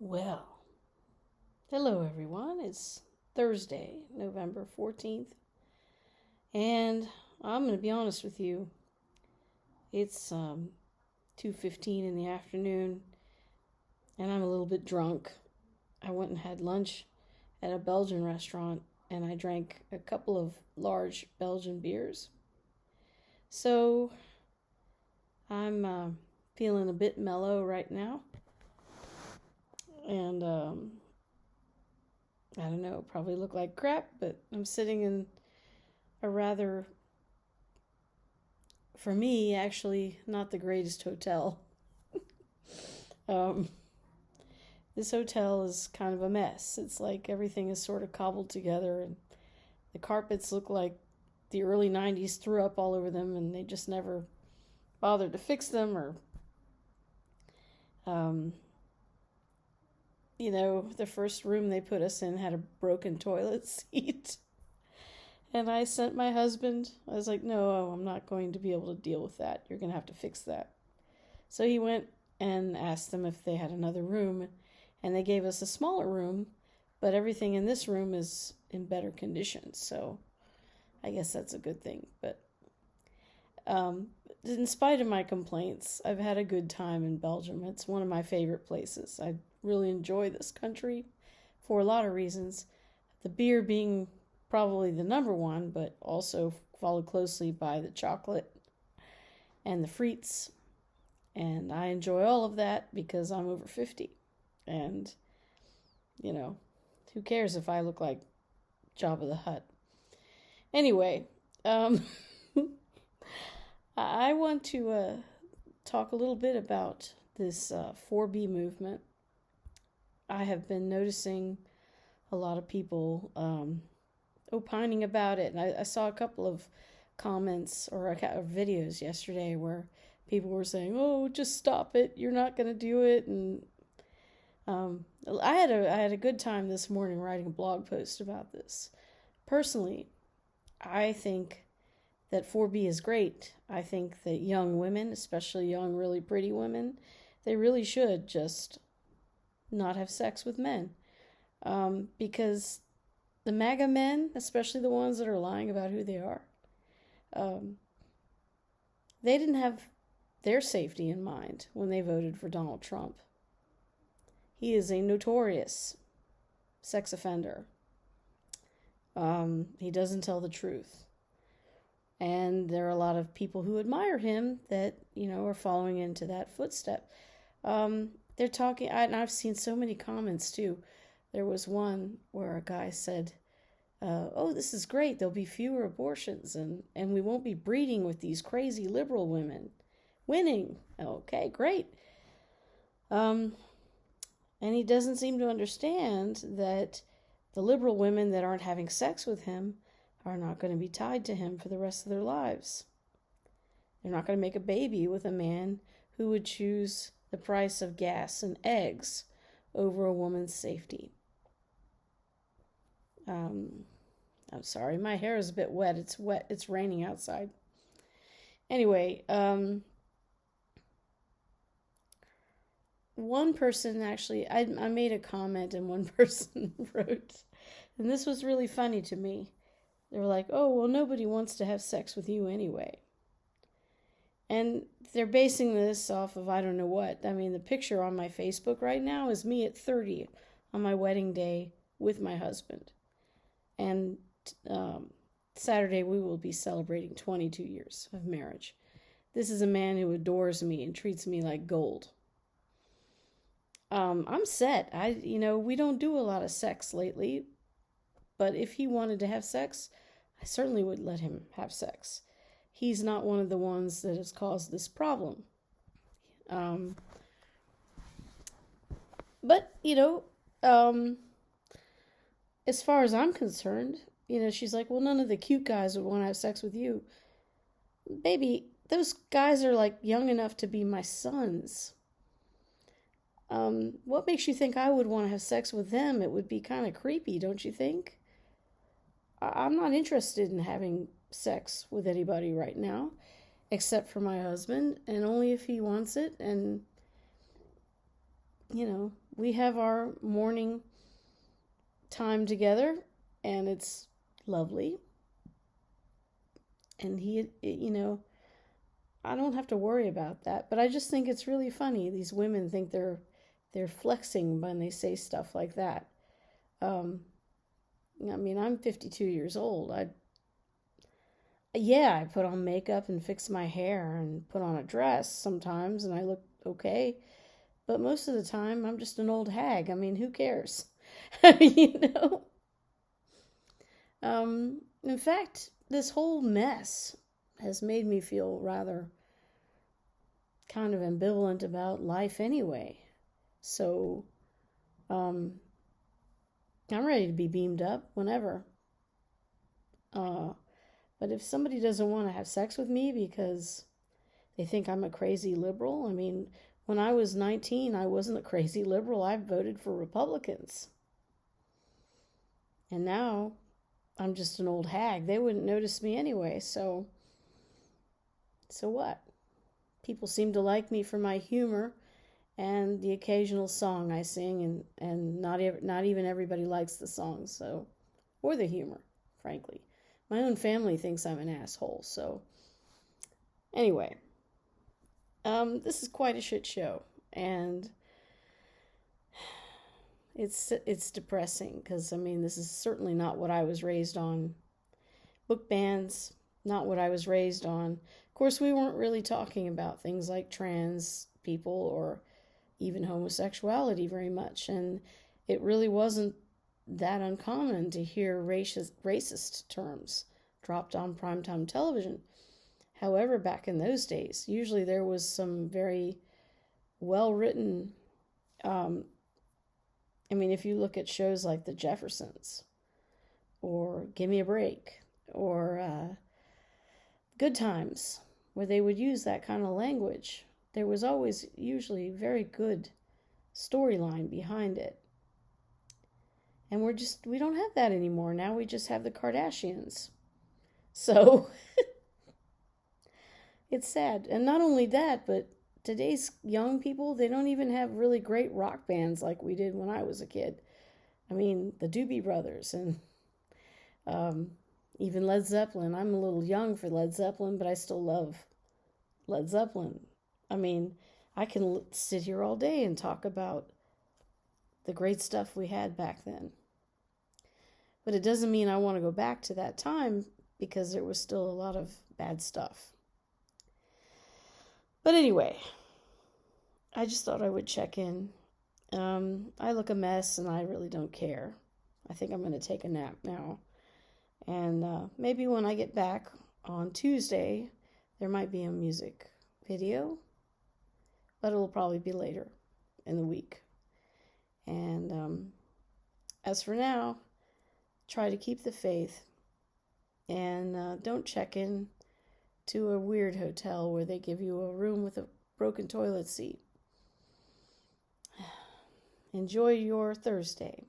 Well, hello everyone. It's Thursday, November 14th, and I'm going to be honest with you. It's 2:15 in the afternoon, and I'm a little bit drunk. I went and had lunch at a Belgian restaurant, and I drank a couple of large Belgian beers. So, I'm feeling a bit mellow right now, and I don't know, probably look like crap, but I'm sitting in a rather, for me, actually, not the greatest hotel. Um, this hotel is kind of a mess. It's like everything is sort of cobbled together, and the carpets look like the early 90s threw up all over them, and they just never bothered to fix them, or, um, the first room they put us in had a broken toilet seat. And I sent my husband. I was like, no, I'm not going to be able to deal with that. You're going to have to fix that. So he went and asked them if they had another room. And they gave us a smaller room, but everything in this room is in better condition. So I guess that's a good thing. But in spite of my complaints, I've had a good time in Belgium. It's one of my favorite places. I really enjoy this country for a lot of reasons. The beer being probably the number one, but also followed closely by the chocolate and the frites. And I enjoy all of that because I'm over 50. And, who cares if I look like Jabba the Hutt? Anyway, I want to talk a little bit about this 4B movement. I have been noticing a lot of people opining about it. And I saw a couple of comments or videos yesterday where people were saying, "Oh, just stop it. You're not going to do it." And I had a good time this morning writing a blog post about this. Personally, I think that 4B is great. I think that young women, especially young, really pretty women, they really should just not have sex with men. Because the MAGA men, especially the ones that are lying about who they are, they didn't have their safety in mind when they voted for Donald Trump. He is a notorious sex offender. He doesn't tell the truth. And there are a lot of people who admire him that, are following into that footstep. They're talking, and I've seen so many comments too. There was one where a guy said, "Oh, this is great. There'll be fewer abortions, and we won't be breeding with these crazy liberal women. Winning. Okay, great." And he doesn't seem to understand that the liberal women that aren't having sex with him are not going to be tied to him for the rest of their lives. They're not going to make a baby with a man who would choose the price of gas and eggs over a woman's safety. I'm sorry, my hair is a bit wet. It's wet. It's raining outside. Anyway, one person actually, I made a comment and one person wrote, and this was really funny to me. They were like, "Oh, well, nobody wants to have sex with you anyway." And they're basing this off of I don't know what. I mean, the picture on my Facebook right now is me at 30 on my wedding day with my husband. And Saturday we will be celebrating 22 years of marriage. This is a man who adores me and treats me like gold. I'm set. We don't do a lot of sex lately. But if he wanted to have sex, I certainly would let him have sex. He's not one of the ones that has caused this problem. But, as far as I'm concerned, she's like, "Well, none of the cute guys would want to have sex with you." Baby, those guys are like young enough to be my sons. What makes you think I would want to have sex with them? It would be kind of creepy, don't you think? I'm not interested in having sex with anybody right now, except for my husband, and only if he wants it. And we have our morning time together, and it's lovely. And I don't have to worry about that. But I just think it's really funny. These women think they're flexing when they say stuff like that. I'm 52 years old. I put on makeup and fix my hair and put on a dress sometimes, and I look okay. But most of the time, I'm just an old hag. I mean, who cares? you know? In fact, this whole mess has made me feel rather kind of ambivalent about life anyway. So, I'm ready to be beamed up whenever. But if somebody doesn't want to have sex with me because they think I'm a crazy liberal, I mean, when I was 19, I wasn't a crazy liberal. I voted for Republicans. And now I'm just an old hag. They wouldn't notice me anyway, so what? People seem to like me for my humor and the occasional song I sing, and not even everybody likes the songs, so, or the humor, frankly. My own family thinks I'm an asshole, so anyway, this is quite a shit show, and it's depressing because, this is certainly not what I was raised on. Book bans, not what I was raised on. Of course, we weren't really talking about things like trans people or even homosexuality very much, and it really wasn't that uncommon to hear racist terms dropped on primetime television. However, back in those days, usually there was some very well-written, if you look at shows like The Jeffersons, or Give Me a Break, or Good Times, where they would use that kind of language, there was always usually very good storyline behind it. And we don't have that anymore. Now we just have the Kardashians. So, it's sad. And not only that, but today's young people, they don't even have really great rock bands like we did when I was a kid. The Doobie Brothers and even Led Zeppelin. I'm a little young for Led Zeppelin, but I still love Led Zeppelin. I can sit here all day and talk about the great stuff we had back then. But it doesn't mean I want to go back to that time, because there was still a lot of bad stuff. But anyway, I just thought I would check in. I look a mess and I really don't care. I think I'm going to take a nap now. And maybe when I get back on Tuesday, there might be a music video, but it'll probably be later in the week. And as for now, try to keep the faith, and don't check in to a weird hotel where they give you a room with a broken toilet seat. Enjoy your Thursday.